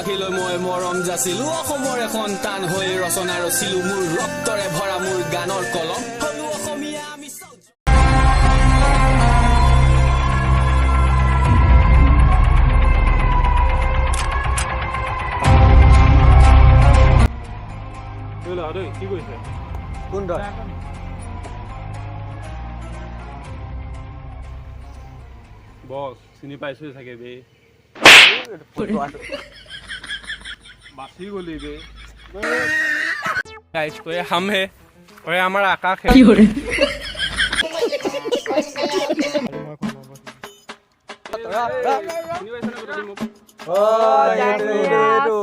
আখিলৈ মই মৰম যাচিলো অসমৰ এখন টান হৈ ৰচনা ৰচিলো মোৰ ৰক্তৰে ভৰা মোৰ গানৰ কলম হলো অসমীয়া আমি কি কৈছে কোন তই বস চিনি পাইছো চাগে বে বাছি গলি বে गाइस तो ये हम है और ये हमारा आकाश है কি করে এইটো